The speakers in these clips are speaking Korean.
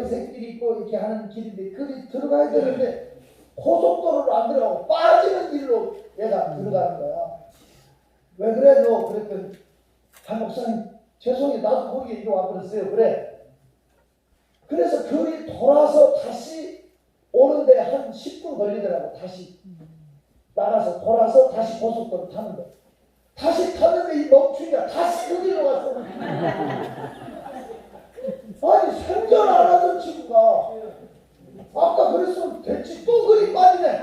새끼리 있고 이렇게 하는 길인데 그리 들어가야 되는데 고속도로로 안 들어가고 빠지는 길로 얘가 들어가는 거야. 왜 그래 너? 그랬더니 목사님 죄송해요. 나도 거기에 이리 와버렸어요. 그래. 그래서 그리 돌아서 다시 오는데 한 10분 걸리더라고. 다시 나가서 돌아서 다시 고속도로 타는 거야. 다시 타는데 이 멈추니까 다시 그 길로 갔어. 아니 생전 안 하던 친구가 아까 그랬으면 됐지 또 그리 빠지네.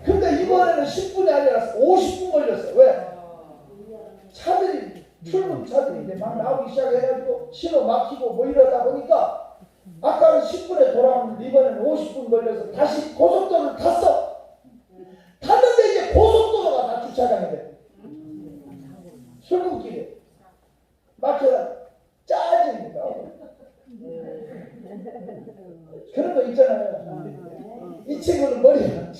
근데 이번에는 10분이 아니라 50분 걸렸어. 왜? 차들이 출근 차들이 이제 막 나오기 시작해가지고 신호 막히고 뭐 이러다 보니까 아까는 10분에 돌아왔는데 이번에는 50분 걸려서 다시 고속도로를 탔어. 탔는데 이제 고속도로가 다 주차장이 돼. 출근길에 막혀라 짜증이다. 그런 거 있잖아요. 이 친구는 머리가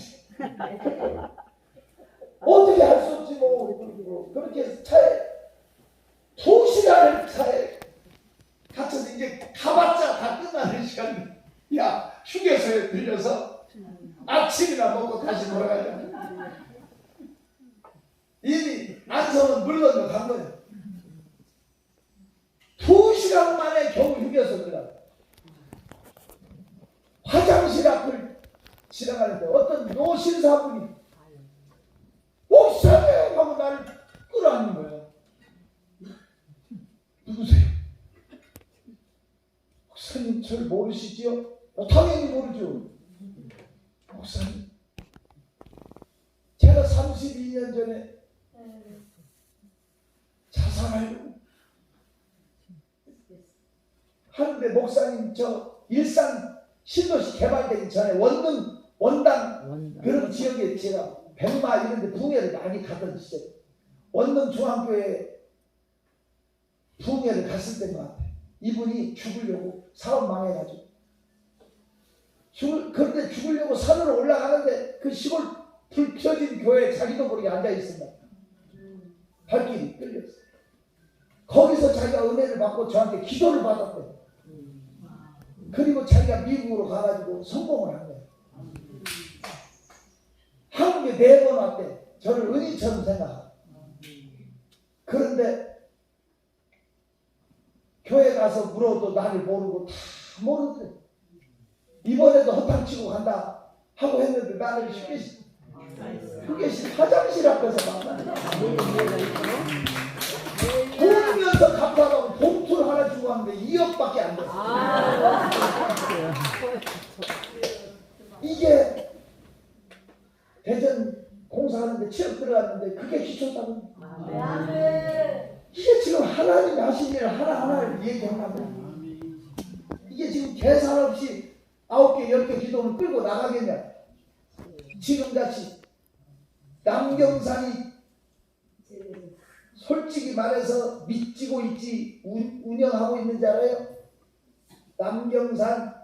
어떻게 할 수 없지 뭐. 그렇게 차에 2시간을 차에 갇혀서 이제 가봤자 다 끝나는 시간. 야 휴게소에 들려서 아침이나 먹고 다시 돌아가자. 이미 안성은 물건도 간 거예요. 2시간 만에 겨우 휴게소 들어가. 화장실 앞을 지나가는데 어떤 노신사분이 목사님 하고 나를 끌어안는 거예요. 누구세요? 목사님 저를 모르시지요? 당연히 모르죠. 목사님 제가 32년 전에 자살하려고 하는데 목사님 저 일산 신도시 개발되기 전에 원당 그런 지역에 제가 백마 이런 데 붕해를 많이 가던 시절 원등 중앙교회 붕해를 갔을 때인 것 같아요. 이분이 죽으려고 사업 망해가지고 그런데 죽으려고 산으로 올라가는데 그 시골 불 켜진 교회에 자기도 모르게 앉아있습니다. 발길이 끌렸어요. 거기서 자기가 은혜를 받고 저한테 기도를 받았대요. 그리고 자기가 미국으로 가가지고 성공을 한 거예요. 한국에 4번 왔대. 저를 은인처럼 생각하고. 그런데 교회 가서 물어도 나를 모르고 다 모르더래. 이번에도 허탕치고 간다 하고 했는데 나를 휴게실 화장실 앞에서 만나. 울면서 감사하고 봉투를 하나 주고 왔는데 2억밖에 안 됐어. 이게 대전 공사하는데 7억 들어갔는데 그게 기초다고. 이게 지금 하나님이 하신 일 하나하나를 얘기하면 이게 지금 계산 없이 9개 10개 기도를 끌고 나가겠냐. 지금같이 남경산이 솔직히 말해서 믿지고 있지 운영하고 있는지 알아요? 남경산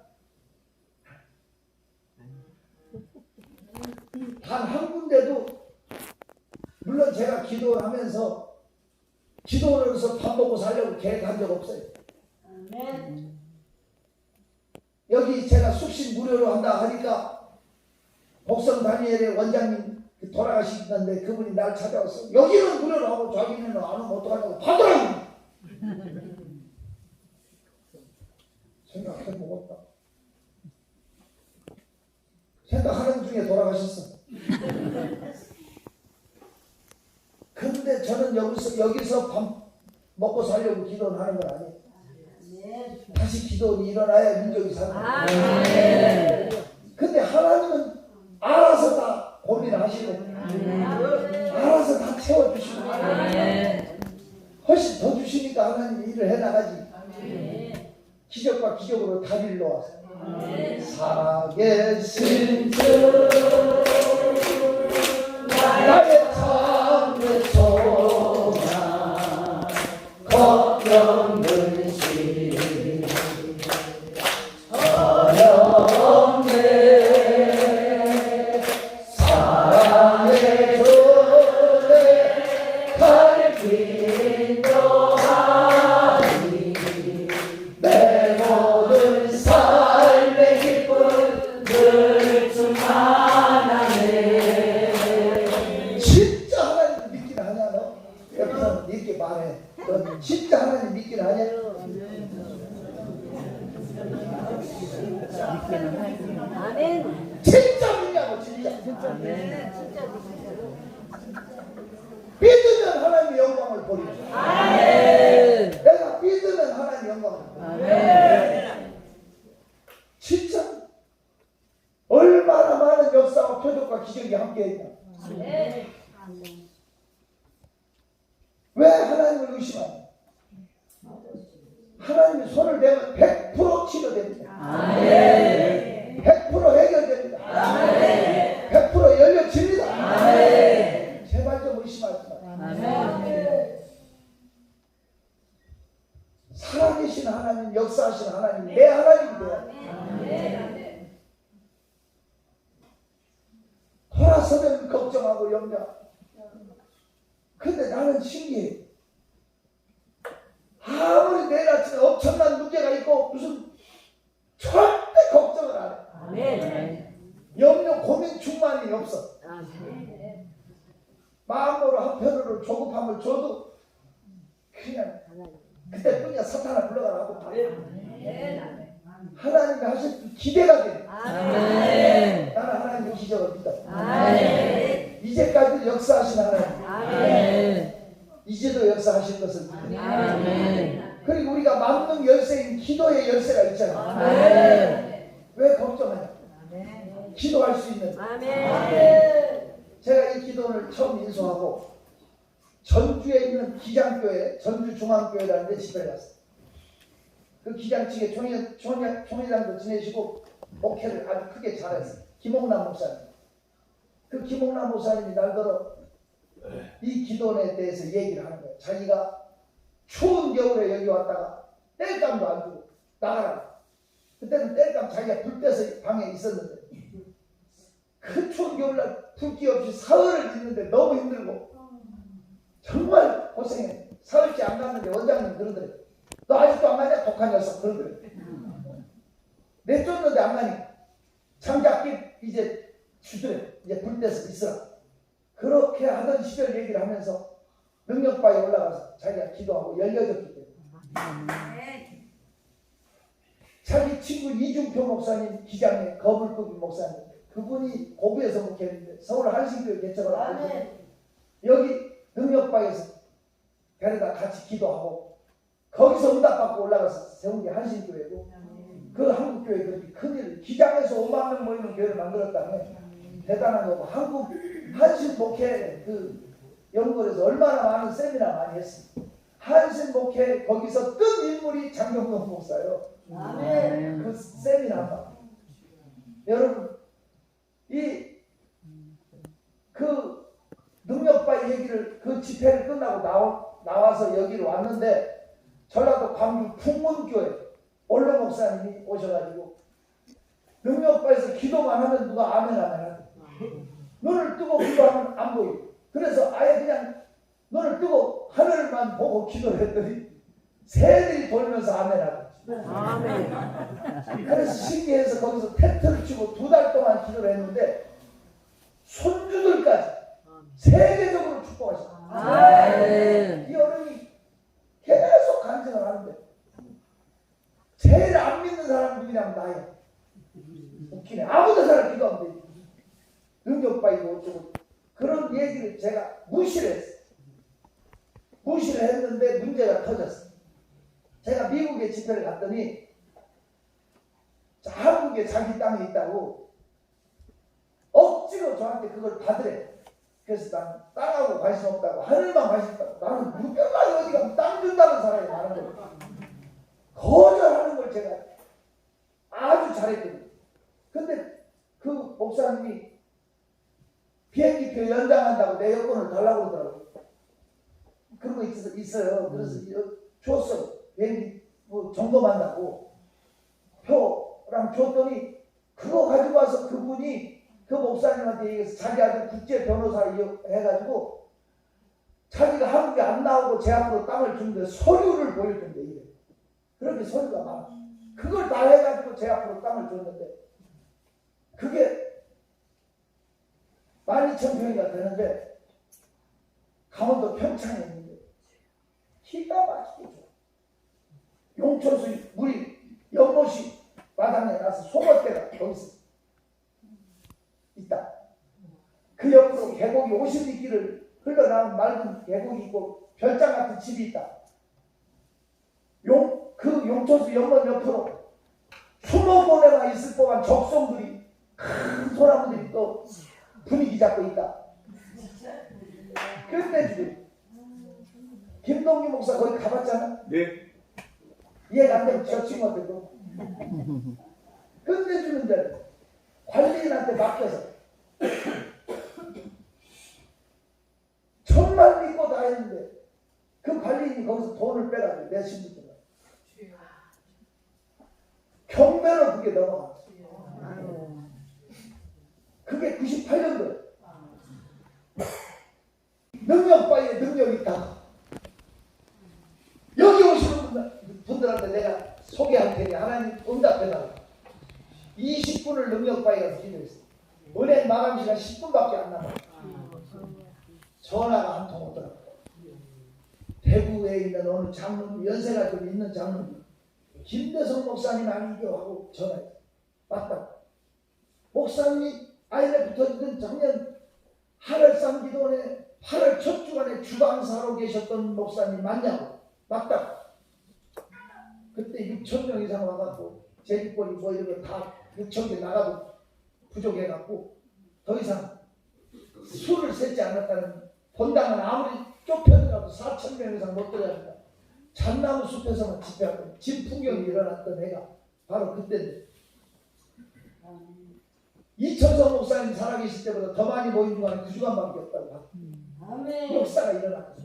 단 한 군데도 물론 제가 기도를 하면서 기도를 해서 밥 먹고 살려고 계획한 적 없어요. 여기 제가 숙식 무료로 한다 하니까 복성 다니엘의 원장님 돌아가시는데 그분이 날 찾아왔어. 여기는 무료로 하고 자기는 안 하면 어떡하냐고 받으라고. 생각해 보겠다. 생각하는 중에 돌아가셨어. 근데 저는 여기서 밥 먹고 살려고 기도를 하는 건 아니에요. 다시 기도는 일어나야 민족이 사는 거예요. 근데 하나님은 알아서 다 고민하시고 알아서 다 채워주시고 훨씬 더 주시니까 하나님이 일을 해나가지. 기적과 기적으로 다리를 놓아서 살아계신 주 나의 참된 소망 걱정 근심 어렵네 사랑의 주내 갈빈도하니 내 모든 삶 아멘. 진짜 믿냐고 진짜. 아멘. 믿으면 하나님의 영광을 보리라. 아멘. 내가 믿으면 하나님의 영광을 보리라. 아멘. 진짜 얼마나 많은 역사와 표적과 기적이 함께했냐. 왜 하나님을 의심하냐? 하나님이 손을 대면 100% 치료됩니다. 아멘. 100% 해결됩니다. 아멘. 100% 열려집니다. 아멘. 제발 좀 의심하지 마세요. 아멘. 살아계신 하나님, 역사하신 하나님, 내 하나님이 돼야 돼. 돌아서면 걱정하고 염려. 근데 나는 신기해. 아무리 내일 아침에 엄청난 문제가 있고 무슨 절대 걱정을 안 해. 아멘. 염려, 고민, 충만이 없어. 아멘. 마음으로 한편으로 조급함을 줘도 그냥 그때뿐이야. 사탄아 불러가라 하고 가. 하나님이 하실 그 기대가 돼. 아멘. 나는 하나님의 기적을 믿다. 아멘. 이제까지 역사하신 하나님, 아멘. 이제도 역사하실 것을 믿습니다. 아멘. 그리고 우리가 만능 열쇠인 기도의 열쇠가 있잖아요. 아멘. 왜 걱정하냐? 기도할 수 있는. 아멘. 제가 이 기도를 처음 인수하고 전주에 있는 기장교회, 전주중앙교회라는 데 집회를 갔어요. 그 기장측에 총회장도 지내시고 목회를 아주 크게 잘했어요. 김홍남 목사님. 그 김홍남 목사님이 날더러 이 기도에 대해서 얘기를 하는 거예요. 자기가 추운 겨울에 여기 왔다가 땔감도 안 주고 나가라. 그때는 땔감 자기가 불 떼서 방에 있었는데 그 추운 겨울날 불기 없이 사흘을 있는데 너무 힘들고 정말 고생해. 사흘째 안 갔는데 원장님 그러더래. 너 아직도 안 가냐? 독한 녀석 그러더래. 내쫓는데 안 가니 장작기 이제 주더래. 이제 불 떼서 있으라. 그렇게 하던 시절 얘기를 하면서 능력바에 올라가서 자기가 기도하고 열려졌기 때문에 자기 친구 이중표 목사님 기장의 거불급 목사님 그분이 고부에서 목회했는데 서울 한신교회 개척을 하고 여기 능력바에서 데려다 같이 기도하고 거기서 응답받고 올라가서 세운 게 한신교회고 그 한국교회 그렇게 큰일 기장에서 5만 명 모이는 교회를 만들었다면 대단한 거고 한국 한신 목회 그 연구에서 얼마나 많은 세미나 많이 했습니다. 한신 목회 거기서 뜬 인물이 장경동 목사예요. 아멘. 그 세미나가 여러분 그 능력바 얘기를 그 집회를 끝나고 나와서 여기로 왔는데 전라도 광주 풍문교회 원로 목사님이 오셔가지고 능력바에서 기도만 하면 누가 아멘 하면 눈을 뜨고 기도하면 안 보여. 그래서 아예 그냥 눈을 뜨고 하늘만 보고 기도를 했더니 새들이 돌면서 아멘하고. 아멘. 그래서 신기해서 거기서 텐트를 치고 2달 동안 기도를 했는데 손주들까지 세계적으로 축복하셨어요. 아멘. 이 어른이 계속 간증을 하는데 제일 안 믿는 사람 누구냐면 나예요. 웃기네. 아무도 사람 기도하면 돼. 능력바이고 어쩌고 그런 얘기를 제가 무시를 했어요. 무시를 했는데 문제가 터졌어요. 제가 미국에 집회를 갔더니 한국에 자기 땅이 있다고 억지로 저한테 그걸 받으래. 그래서 난 땅하고 관심 없다고 하늘만 관심 있다고 나는 무별나게 어디 가면 땅 준다는 사람이 많은 거예요. 거절하는 걸 제가 아주 잘했거든요. 근데 그 목사님이 비행기표 연장한다고 내 여권을 달라고 그러더라고요. 그런 거 있어요. 그래서 줬어요. 비행기 뭐 점검한다고 표랑 줬더니 그거 가지고 와서 그분이 그 목사님한테 얘기해서 자기 아들 국제 변호사 해가지고 자기가 한국에 안 나오고 제 앞으로 땅을 주는데 서류를 보여준대. 이래. 그렇게 서류가 많아. 그걸 다 해가지고 제 앞으로 땅을 줬는데 그게 12,000평이가 되는데 강원도 평창에 있는데 기가 막히게 좋아. 용천수 물이 연못이 마당에 나서 송어대가 거기서 있다. 그 옆으로 계곡이 50리길을 흘러나온 맑은 계곡이 있고 별장 같은 집이 있다. 그 용천수 연못 옆으로 20번에나 있을 법한 적송들이 큰 소나무들이 또 분위기 잡고 있다. 끝내주기. 김동규 목사 거기 가봤잖아. 네. 이해가 안 되면 저 친구한테도 끝내주는 데는 관리인한테 맡겨서 정말 믿고 다 했는데 그 관리인이 거기서 돈을 빼가지고 내 신분증을 경매로 그게 넘어갔어. 그게 98년도에 능력바위에 능력이 있다. 여기 오시는 분들한테 내가 소개할 테니 하나님 응답해달라. 20분을 능력바위 가서 기도했어. 은행 마감 시간 10분밖에 안 남아. 전화가 한 통 오더라고. 대구에 있는 어느 장로님, 연세가 좀 있는 장로님, 김대성 목사님 아니죠 하고 전화했어. 맞다. 목사님 IMF 터지던 작년 8월 기도원에 8월 첫 주간에 주방사로 계셨던 목사님 맞냐고. 맞다. 그때 6,000명 이상 와갖고 제비꼬리 뭐 이런 거 다 6,000개 나가도 부족해갖고 더 이상 수를 세지 않았다는 본당은 아무리 좁혀들어도 4,000명 이상 못 들어야 한다. 잣나무 숲에서만 집회하고 진풍경이 일어났던 애가 바로 그때인데 이천성 목사님 살아계실 때보다 더 많이 모인 주간에 그 주간밖에 없다고 아멘. 역사가 일어났어요.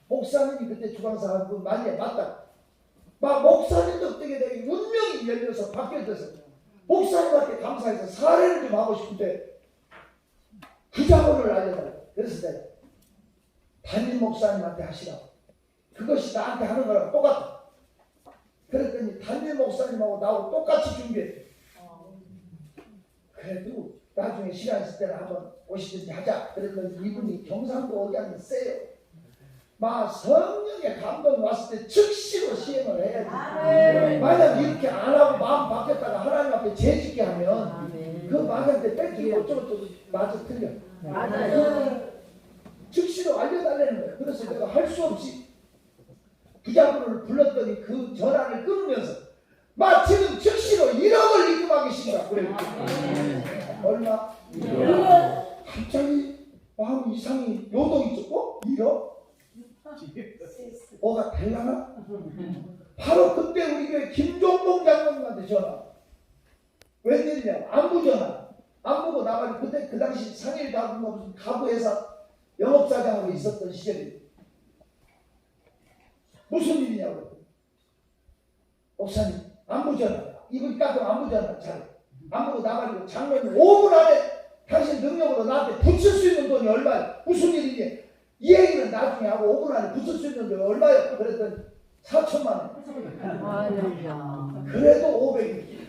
목사님이 그때 주방사하고 많이 맞다. 막 목사님 덕택에 대해 운명이 열려서 바뀌어져서 목사님한테 감사해서 사례를 좀 하고 싶은데 그 자본을 알려달라고. 그래서 내가 담임 목사님한테 하시라고. 그것이 나한테 하는 거랑 똑같아. 그랬더니 담임 목사님하고 나하고 똑같이 준비했대. 그래도 나중에 시간 있을 때는 한번 오시든지 하자. 그랬더니 이분이 경상도 억양이 세요. 막 성령의 감동이 왔을 때 즉시로 시행을 해야지. 만약 이렇게 안 하고 마음 바뀌었다가 하나님 앞에 죄짓게 하면 그 마음한테 뺏기고 어쩌고저쩌고 맞아 틀려. 맞아요. 즉시로 알려달라는 거예요. 그래서 내가 할 수 없이 부자분을 불렀더니 그 전화를 끊으면서 마치는 즉시로 1억을 입금하기 시작. 그래. 얼마? 1억. 갑자기 마음 이상이 요동이 있었고 1억? 뭐가 될라나? 바로 그때 우리 교회 김종봉 장로님한테 전화. 웬일이냐? 안부 전화. 안부고 나가지고 그때 그 당시 상일 가구가 무슨 가구회사 영업사장으로 있었던 시절이 무슨 일이냐고. 목사님 안부 전화. 이분 깎고 안부 전화 잘해. 안부고 나가지고 장로님 5분 안에 당신 능력으로 나한테 붙일 수 있는 돈이 얼마야? 무슨 일이니? 이 얘기는 나중에 하고 5분 안에 붙일 수 있는 돈이 얼마야? 그랬더니 4천만 원. 그래도 500이.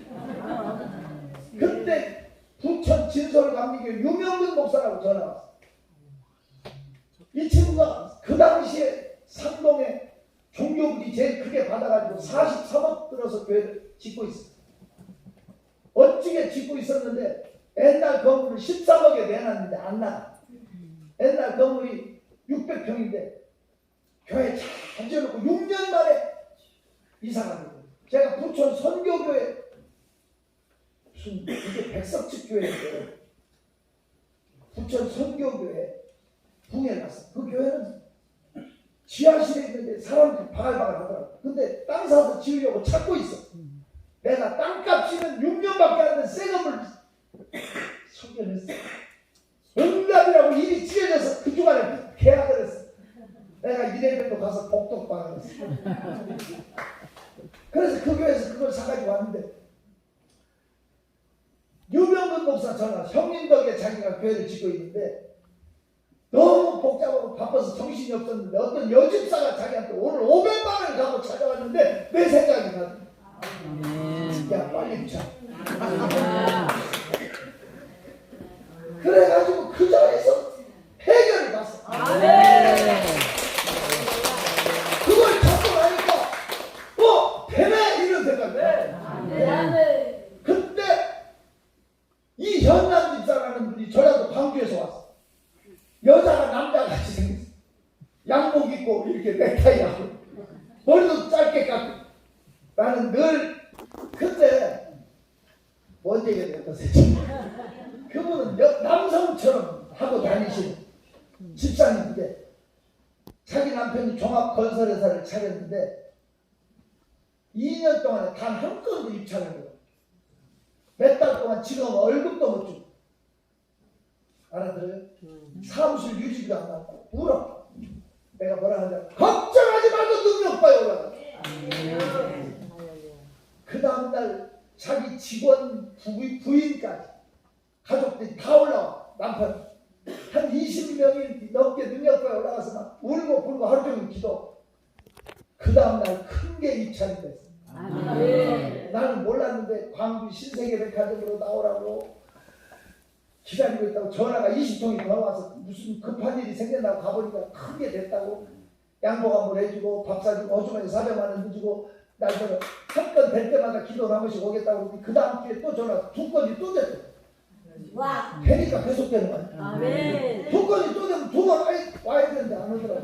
그때 부천 진솔감리교회 유명근 목사라고 전화 왔어. 이 친구가 그 당시에 상동에 종교부이 제일 크게 받아가지고 43억 들어서 교회를 짓고 있어. 멋지게 짓고 있었는데 옛날 건물을 13억에 내놨는데 안 나가. 옛날 건물이 600평인데 교회 잘 지어놓고 6년 만에 이사가는 거예요. 제가 부천 선교교회 무슨 이게 백석집 교회인데 부천 선교교회 붕에 갔어. 그 교회는 지하실에 있는데 사람들이 바글바글 하더라고. 근데 땅 사서 지으려고 찾고 있어. 내가 땅값이는 6년밖에 안 된 새 건물 소개했어. 응답이라고 일이 찢어져서 그 주간에 계약을 했어. 내가 이래봬도 가서 복덕방을 했어. 그래서 그 교회에서 그걸 사가지고 왔는데 유명근 목사 전화. 형님 덕에 자기가 교회를 짓고 있는데 너무 복잡하고 바빠서 정신이 없었는데 어떤 여집사가 자기한테 오늘 500만 원을 갖고 찾아왔는데 내 생각이 나네. 야 빨리 붙여. 그래가지고 그 자리에서 해결이 났어. 그걸 찾고 나니까 되네 이런 생각이. 그때 전남 집사라는 분이 전라도 광주에서 왔어. 여자가 남자같이 생겼어. 양복 입고 이렇게 넥타이하고 머리도 짧게 깎고. 나는 늘 그때 뭔 얘기를 했었어요. 그분은 남성처럼 하고 다니시는 집사님인데 자기 남편이 종합건설회사를 차렸는데 2년 동안에 단 한 건도 입찰한 거예요. 몇 달 동안 지금 월급도 못 주고. 알아들어요? 사무실 유지비도 안 나오고 울어. 내가 뭐라 하냐, 걱정하지 말고 능력 봐요. 올라가. 그 다음날 자기 직원 부인까지 가족들이 다 올라와. 남편 한 20명이 넘게 능력과에 올라가서 막 울고 불고 하루 종일 기도. 그 다음날 큰 게 입찰이 됐어. 나는 몰랐는데 광주 신세계백화점으로 나오라고 기다리고 있다고 전화가 20통이 더 와서 무슨 급한 일이 생겼다고 가보니까 큰 게 됐다고. 양복 한번 해주고 밥 사주고 어주머니 400만 원 해주고 나중에 한 건 될 때마다 기도를 한 번씩 오겠다고. 그 다음 주에 또 전화 2건이 또 됐어. 와. 되니까 계속되는 거야. 아멘. 2건이 또 되면 2번 와야 되는데 안 오더라고.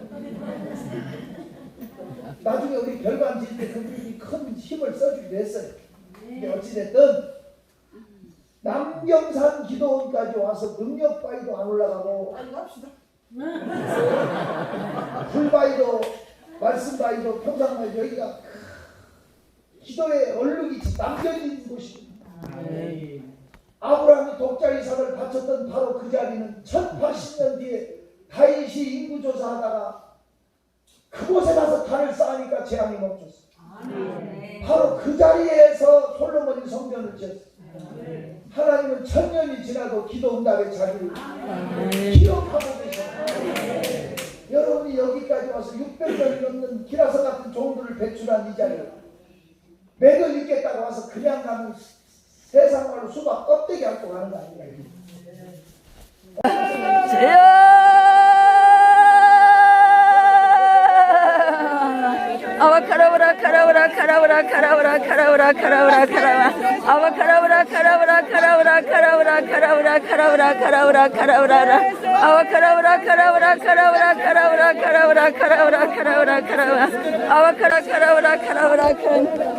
나중에 우리 별관 지을 때 그분이 큰 힘을 써주기로 했어요. 근데 어찌됐든 남경산 기도원까지 와서 능력바위도 안 올라가고 빨리 갑시다. 불바위도 말씀바위도 평상바위도 여기가 기도의 얼룩이 남겨진 곳입니다. 아브라함이 독자 이삭을 바쳤던 바로 그 자리는 1080년 뒤에 다윗이 인구조사하다가 그곳에 가서 단을 쌓으니까 재앙이 멈췄어. 바로 그 자리에서 솔로몬이 성전을 지었어. 하나님은 1000년이 지나도 기도 응답의 자리를 기억하고 계셔. 여러분이 여기까지 와서 600년이 넘는 기라성 같은 종들을 배출한 이 자리에 맥을 읽겠다고 와서 그냥 가면 세상 말로 수박 껍데기 앓고 가는 거 아니야. 아와 카라브라 카라브라 카라브라 카라브라 카라브라 카라브라 카라바 아와 카라브라 카라브라 카라브라 카라브라 카라브라 카라브라 카라브라 카라브라 아와 카라브라 카라브라 카라브라 카라브라 카라브라 카라브라 카라브라 카라바 아와 카라 카라브라 카라브라 카라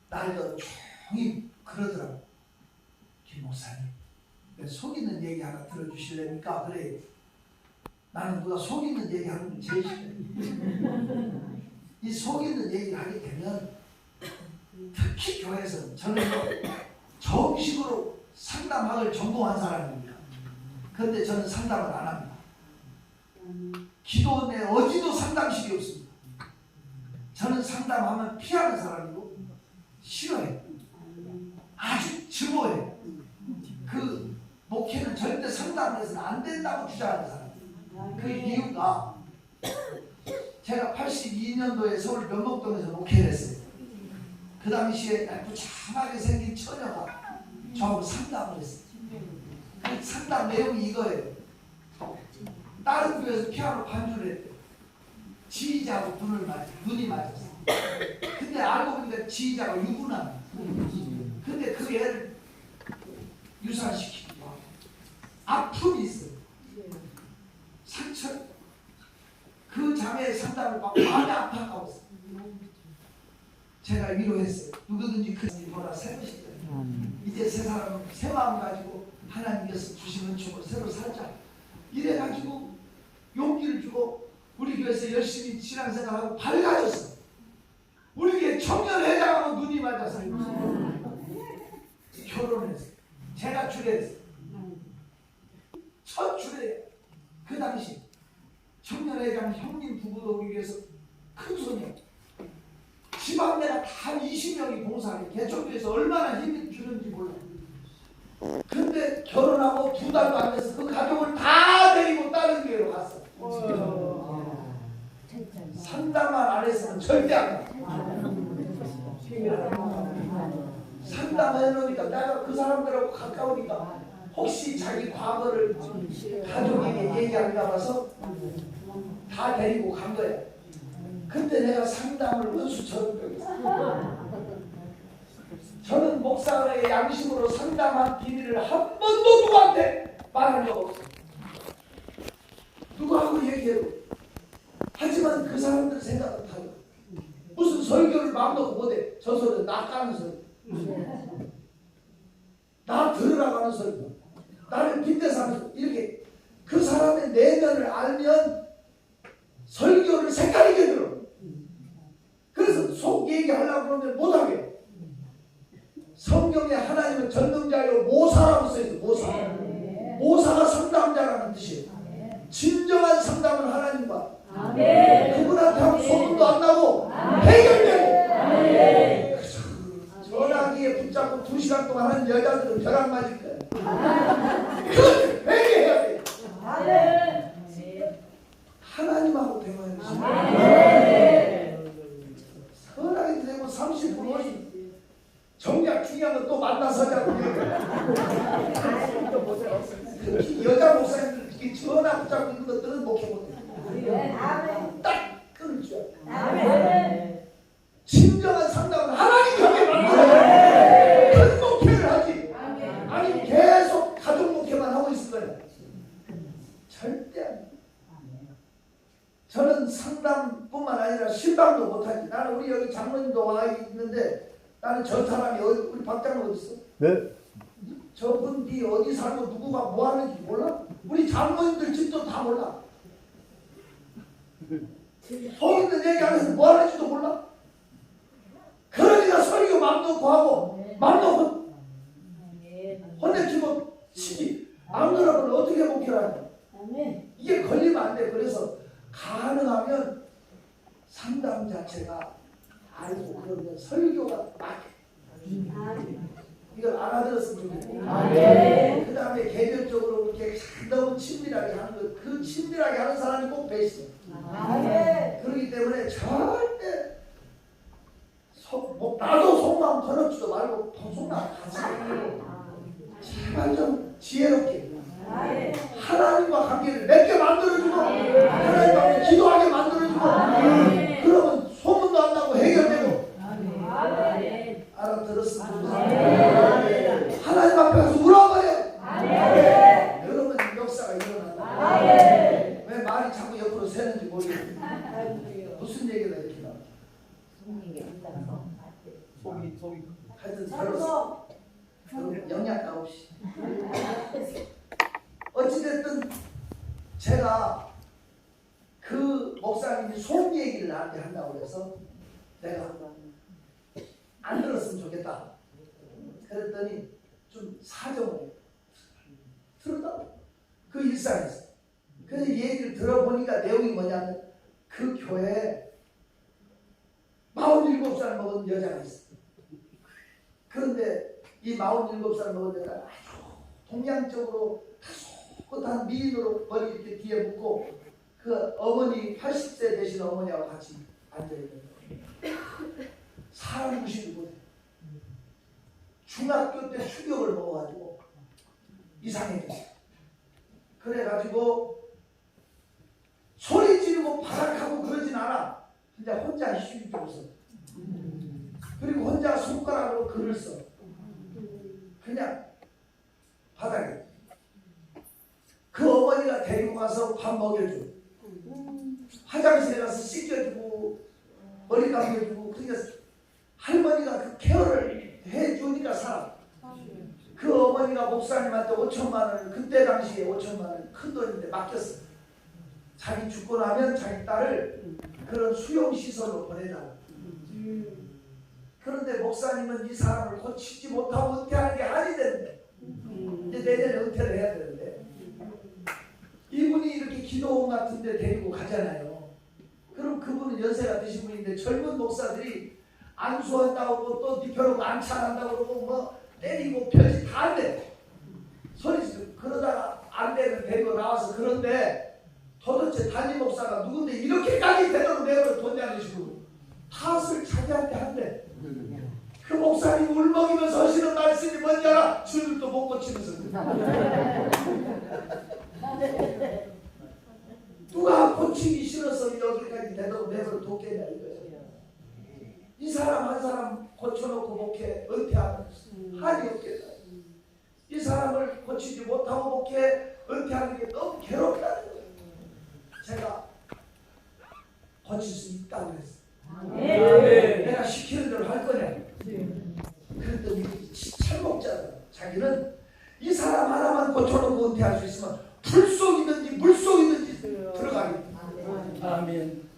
날도 종일 그러더라고. 김 목사님 속이는 얘기 하나 들어주실래니까? 그래. 나는 누가 속이는 얘기하는 게 제일 싫어. 이 속이는 얘기를 하게 되면 특히 교회에서는 저는 정식으로 상담학을 전공한 사람입니다. 그런데 저는 상담을 안 합니다. 기도 내 어디도 상담실이 없습니다. 저는 상담하면 피하는 사람이고 싫어해요. 아주 증오해요. 그 목회는 절대 상담을 해서는 안 된다고 주장하는 사람이에요. 그 이유가 제가 82년도에 서울 면목동에서 목회를 했어요. 그 당시에 부참하게 생긴 처녀가 저하고 상담을 했어요. 그 상담 내용이 이거예요. 다른 교회에서 피아노 반주를 했대요. 지휘자하고 눈이 맞았어요. 근데 알고 보니까 지휘자가 유부남. 근데 그 애를 유산시키고 아픔이 있어요. 상처. 그 자매의 상담을 받고 마음이 아파하고 있어요. 제가 위로했어요. 누구든지 그 보라 새것이다. 이제 새 사람은 새 마음 가지고 하나님께서 주신 은총으로 새로 살자. 이래가지고 용기를 주고 우리 교회에서 열심히 신앙생활하고 밝아졌어. 우리 교회 청년회장하고 눈이 맞아서 결혼했어요. 제가 주례했어요. 첫 주례. 그 당시 청년회장 형님 부부도 우리 교회에서 큰 손이에요. 집안 내가 다 20명이 봉사해. 개척교회에서 얼마나 힘을 주는지 몰라. 근데 결혼하고 2달도 안 돼서 그 가족을 다 데리고 다른 교회로 갔어. 상담만 안 했으면 절대 안 가. 상담해 놓으니까 내가 그 사람들하고 가까우니까 혹시 자기 과거를 가족에게 얘기할까 봐서 다 데리고 간 거야. 근데 내가 상담을 은수처럼 배웠어. 저는 목사의 양심으로 상담한 비밀을 한 번도 누구한테 말한 적 없어요. 누구하고 얘기해도. 하지만 그 사람들 생각은 달라. 무슨 설교를 마음 놓고 못해. 저 소리는 나 까는 소리. 나 들으라고 하는 소리. 나를 빗대서 하는 소리. 이렇게 그 사람의 내면을 알면 설교를 색깔있게 들어. 그래서 속 얘기하려고 그러면 못하게. 성경에 하나님은 전능자요 모사라고 써있어요. 모사. 모사가 상담자라는 뜻이에요. 진정한 상담은 하나님과 그분한테 하면 소문도 안 나고 해결되고. 전화기에 붙잡고 2시간 동안 하는 여자들은 벼락 맞을 거예요. 그걸 회개해야 돼요. 하나님하고 대화해야 돼요. 선하게 되고 30분 정작 중요한 건 또 만나서 자고 특히 여자 목사님들 특히 전화 붙잡고 있는 것들은 목회 못해. 딱 끊을 줄 알아. 진정한 상담은 하나님 곁에 만나야 큰 목회를 하지. 아니 계속 가족 목회만 하고 있을 거예요. 절대 안 돼. 저는 상담뿐만 아니라 신방도 못하지. 나는 우리 여기 장로님도 와 있는데 나는 저 사람이 우리 박장로 어디 있어? 네. 저분이 어디 살고 누구가 뭐 하는지 몰라? 우리 장로님들 집도 다 몰라. 속 있는 얘기 안에서 뭐 하는지도 몰라. 그러니까 설교 맘 놓고 하고 맘 놓고 혼내치고 치지. 안 그러면 어떻게 목회하냐. 이게 걸리면 안 돼. 그래서 가능하면 상담 자체가 알고 그러면 설교가 맞게. 이걸 알아들었으면 좋겠고. 그 다음에 개별적으로 이렇게 너무 친밀하게 하는 거, 그 친밀하게 하는 사람이 꼭 배신해. 그렇기 때문에 절대 나도 속마음 더럽지도 말고 속마음 가지. 제발 좀 지혜롭게 하나님과 관계를 맺게 만들어주고 하나님과 함께 기도하게 만들어주고 그러면 소문도 안 나고 해결되고. 알아들었으면 좋겠습니다. 하나님 앞에 가서 울어버려. 여러분 역사가 일어난다. 왜 말이 자꾸 옆으로 새는지 모르겠어요. 무슨 얘기가 이렇게 나와. 속이 하여튼 살았어. 영양가 없이. 어찌됐든 제가 나한테 한다고 그래서 내가 안 들었으면 좋겠다. 그랬더니 좀 사정을 들었다고. 그 일상에서. 그래서 얘기를 들어보니까 내용이 뭐냐면 그 교회에 47살 먹은 여자가 있어. 그런데 이 47살 먹은 여자가 아주 동양적으로 다소곳한 미인으로 머리 이렇게 뒤에 묶고 그 어머니 80세 되신 어머니하고 같이 앉아있는 거예요. 사람 무시를 못해. 중학교 때 충격을 먹어가지고 이상해졌어요. 그래가지고 소리 지르고 발악하고 그러진 않아. 진짜 혼자 휘휘 써. 그리고 혼자 손가락으로 글을 써. 그냥 바닥에. 그 어머니가 데리고 가서 밥 먹여줘. 화장실에 가서 씻겨주고 머리 감겨주고. 그러니까 할머니가 그 케어를 해주니까 살아. 그 어머니가 목사님한테 5천만 원을 그때 당시에 5천만 원 큰 돈인데 맡겼어. 자기 죽고 나면 자기 딸을 그런 수용시설로 보내달라고. 그런데 목사님은 이 사람을 고치지 못하고 은퇴하는 게 아니 되는데 이제 내년에 은퇴를 해야 되는데 이분이 이렇게 기도원 같은 데 데리고 가잖아요. 그럼 그분은 연세가 드신 분인데 젊은 목사들이 안수한다고 또 눕혀놓고 안차한다고 그러고 뭐 때리고 별짓 다 안 돼. 소리 지르고 그러다가 안 되면 데리고 나와서 그런데 도대체 담임 목사가 누군데 이렇게까지 되도록 내버려 뒀냐는 식으로 탓을 자기한테 한대. 그 목사님 울먹이면서 하시는 말씀이 뭔지 알아? 주님도 못 고치면서 누가 고치기 싫어서 여기까지 내도록 내버려 뒀겠냐 이거죠. 이 사람 한 사람 고쳐놓고 목회 은퇴하면 한이 없겠다. 이 사람을 고치지 못하고 목회 은퇴하는 게 너무 괴롭다는 거예요. 제가 고칠 수 있다고 그랬어. 내가 시키는 대로 할 거냐. 그랬더니 찰목자다. 자기는 이 사람 하나만 고쳐놓고 은퇴할 수 있으면 불속이든지 물속이든지 들어가겠다. 아멘.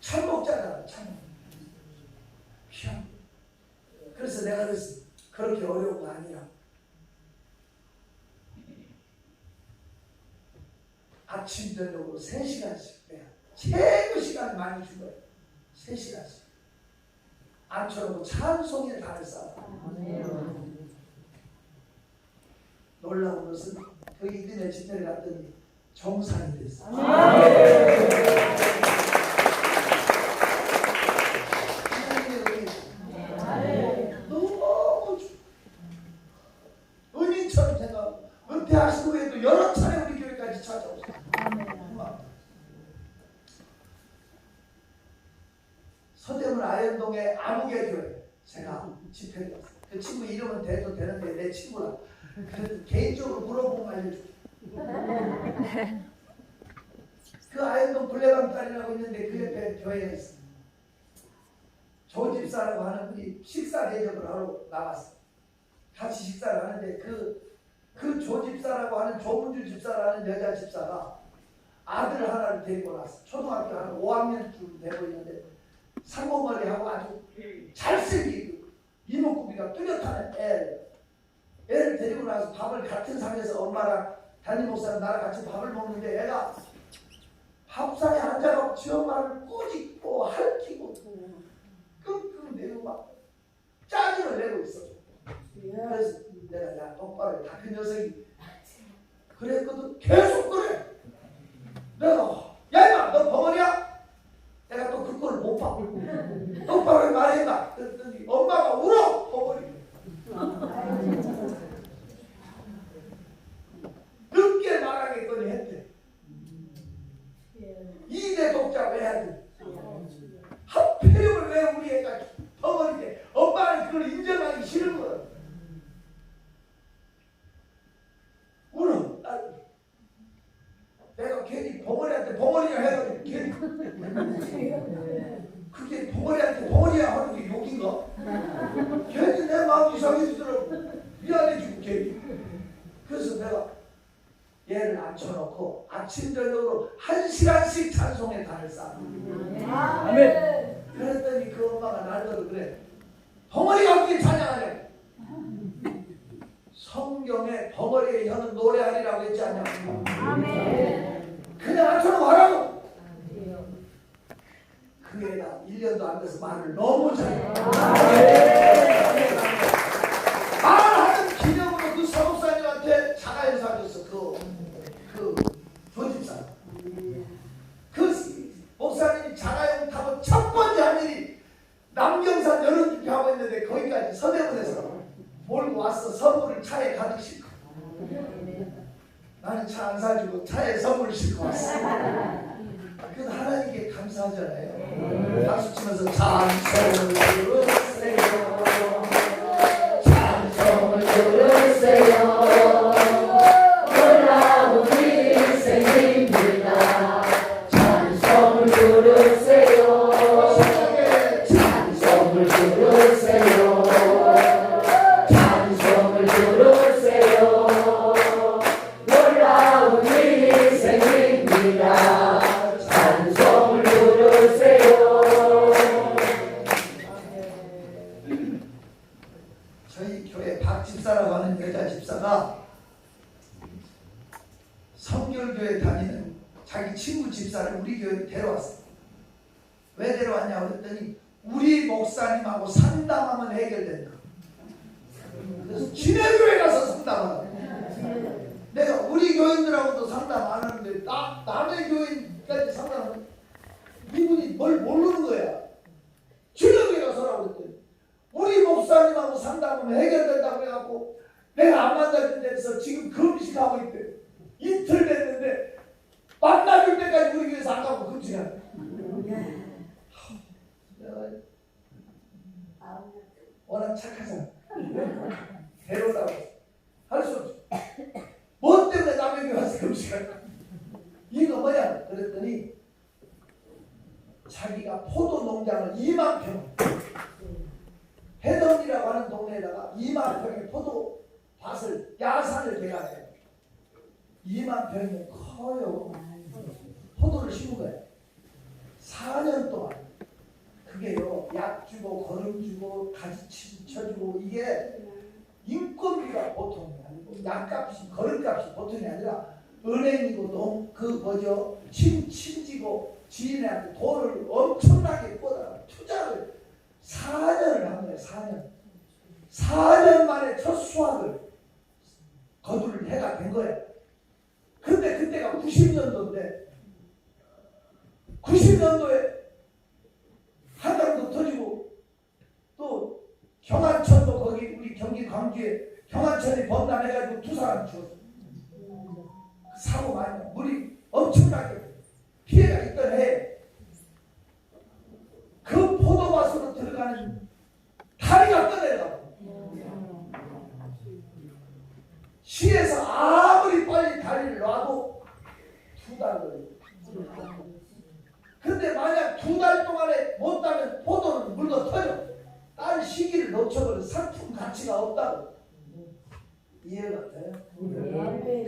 찰목자다. 찰목. 그래서 내가 그랬어. 그렇게 어려운 거 아니야. 아침 저녁으로 3시간씩 빼야 최고 시간 많이 준 거예요. 3시간씩 앉혀놓고 찬송일 단을 쌓아. 놀라운 것은 그 이듬해 집회를 갔더니 정상이 됐어. 너무 은인처럼 생각하고 은퇴하신 후에도 여러 차례 우리 교회까지 찾아오세요. 서대문 아현동의 아무개 교회 제가 집회를 갔어요. 그 친구 이름은 대도 되는데 내 친구라. 그래도 개인적으로 물어보면 알려줄게. 그 아현동 블레방딸이라고 있는데 그 옆에 교회에 있어. 조집사라고 하는 분이 식사 대접을 하러 나왔어. 같이 식사를 하는데 그 조집사라고 하는 조문주 집사라는 여자 집사가 아들 하나를 데리고 왔어. 초등학교 한 5학년쯤 되고 있는데 상고머리하고 아주 잘생기고 이목구비가 뚜렷한 애를 데리고 나서 밥을 같은 상에서 엄마랑 담임 목사랑 나랑 같이 밥을 먹는데 애가 밥상에 앉아서 지 엄마를 꼬집고 핥히고 끙끙 내고 막 짜증을 내고 있어. 그래서 내가 야 똑바로 다 그 녀석이 그랬거든. 계속 그래. 내가 야 임마 너 벙어리야? 내가 또 그 꼴을 못 봐. 똑바로 말해봐. 그랬더니 엄마가 울어. 벙어리. 늦게 말하겠거니 했대. 2대 독자 왜 해야 돼? 하필이면 왜 우리 애가 벙어리게 엄마는 그걸 인정하기 싫은 거야. 울어. 내가 괜히 벙어리한테 벙어리야 해가지고 괜히 그게 벙어리한테 벙어리야 하는 게 욕인가? 괜히 내 마음이 이상해지더라고. 미안해지고 괜히. 그래서 내가 얘를 앉혀놓고 아침 저녁으로 1시간씩 찬송의 단을 쌓아. 아멘. 그랬더니 그 엄마가 날더러 그래. 벙어리가 어떻게 찬양하냐? 성경에 벙어리의 혀는 노래하리라고 했지 않냐? 아멘. 그냥 앉혀놓고 하라고. 그 애가 1년도 안 돼서 말을 너무 잘해. 말하는 기념으로 그 사목사님한테 자가용 사줬어. 그 조집사. 그 목사님이 자가용 타고 첫 번째 한 일이 남경산 여론집회 하고 있는데 거기까지 서대문에서 몰고 왔어. 선물을 차에 가득 싣고. 나는 차 안 사주고 차에 선물을 싣고 왔어. 그래도 하나님께 감사하잖아요. 박수 치면서 찬송을 부르세요. 찬송을 부르세요. 놀라운 일이 생깁니다. 찬송을 부르세요. 찬송을 부르세요. 찬송을 부르세요. 놀라운 일이 생깁니다. 찬송을 부르세요. 저희 교회 박 집사라고 하는 여자 집사가 성결교회 다니는 자기 친구 집사를 우리 교회에 데려왔어요. 왜 데려왔냐고 그랬더니 우리 목사님하고 상담하면 해결된다. 그래서 지네 교회 가서 상담하라. 내가 우리 교인들하고도 상담 안 하는데 남의 교인까지 상담하는 이분이 뭘 모르는 거야. 지네 교회 가서라고 그랬더니 우리 목사님하고 상담하면 해결된다고 해갖고 내가 안 만나준 데서 지금 금식하고 있대. 이틀 됐는데 만나줄 때까지 우리 교회에서 안 가고 금식하네. 내가 워낙 착하잖아. 데려오라고 할 수 없어. 뭐 때문에 남의 교회 와서 금식할까? 이거 뭐냐? 그랬더니 자기가 포도 농장을 2만 평 해덕이라고 하는 동네에다가 2만 평의 포도 밭을 야산을 개간해요. 2만 평이면 커요. 포도를 심은 거예요. 4년 동안 그게요, 약 주고 거름 주고 가지 쳐주고 이게 인건비가 보통이 아니고 약값이 거름값이 보통이 아니라 은행이고 친지고 지인한테 돈을 엄청나게 뻗어 투자를 4년을 한 거예요. 4년 만에 첫 수확을 거두를 해가 된 거예요. 근데 그때가 90년도인데 90년도에 한강도 터지고 또 경안천도 거기 우리 경기 광주에 경안천이 범람해가지고 2사람 죽었어. 사고 많이 물이 엄청나게 피해가 있던 해 그 포도밭으로 들어가는 다리가 떠내려가고 시에서 아무리 빨리 다리를 놔도 2달 걸리고 근데 만약 2달 동안에 못 따면 포도는 물고 터져. 딸 시기를 놓쳐버려. 상품 가치가 없다고. 이해가 돼요?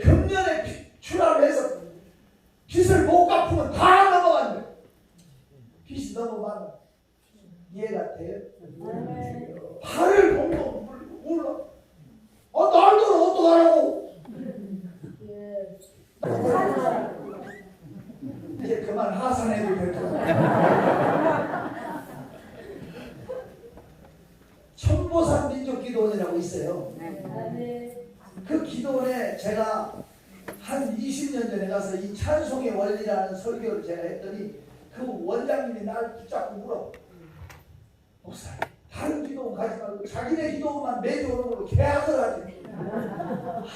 금년에 출하를 해서 빚을 못 갚으면 다 넘어간대. 빚이 너무 많아. 이해가 돼요? 발을 봉봉 물고 울어. 날도 어떡하라고. 이제 그만 하산해도 될 거야. 천보산 민족기도원이라고 있어요. 그 기도원에 제가 한 20년 전에 가서 이 찬송의 원리라는 설교를 제가 했더니 그 원장님이 나를 붙잡고 물어. 목사님, 다른 기도원 가지 말고 자기네 기도원만 매주 오는 걸로 계약을 하지.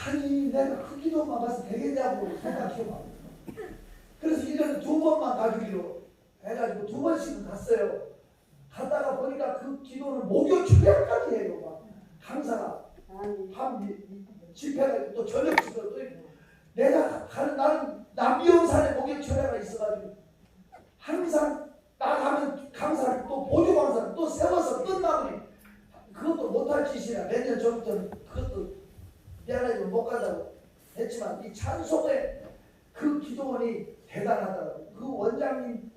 아니 내가 그 기도원만 가서 되겠냐고 생각해봐. 그래서 1년에 2번만 가주기로 해가지고 2번씩은 갔어요. 갔다가 보니까 그 기도는 목요 초벽까지 해요. 막 강사가 밤 집회가 또 저녁 집회가 또 있고 내가 가는 나는 남비용산에 목요 초벽가 있어가지고 항상 나가면 강사를 또 보조 강사를 또 세워서 끝나버리 그것도 못할 짓이라 몇 년 전부터 그것도 미안하지만 못 가자고 했죠. 했지만 이 찬송의 그 기도원이 대단하더라고요. 그 원장님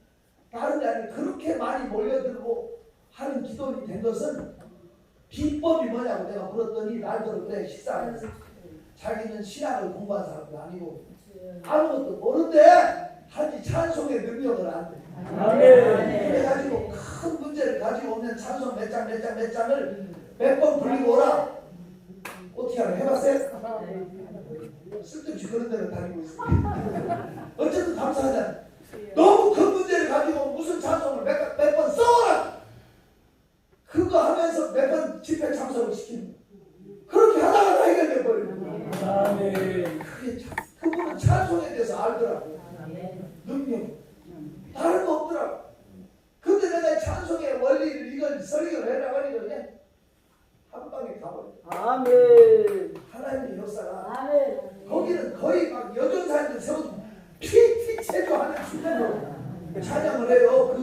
다른 데 아니라 그렇게 많이 몰려들고 하는 기도원이 된 것은 비법이 뭐냐고 내가 물었더니 날더러 그래 식사하면서 자기는 신학을 공부한 사람도 아니고 아무것도 모르는데 단지 찬송의 능력을 안 돼. 그래가지고 큰 문제를 가지고 오면 찬송 몇 장을 몇 번 불리고 오라. 어떻게 하나 해봤어요? 쓸데없이 그런 데를 다니고 있어요. 어쨌든 감사하잖아요. 너무 큰 문제를 가지고 무슨 찬송을 몇 번 써오라. 그거 하면서 몇 번 집회 참석을 시키는 그렇게 하다가 다 해결돼 버리는 그게 그분은 찬송에 대해서 알더라고. 능력 다른 거 없더라고. 근데 내가 찬송의 원리를 이걸 설교를 해나가니까 그냥 한 방에 가버려. 아멘. 하나님의 역사가 아멘. 거기는 거의 막 여전사님들 세워서 피티 체조하는 수준으로 찬양을 해요.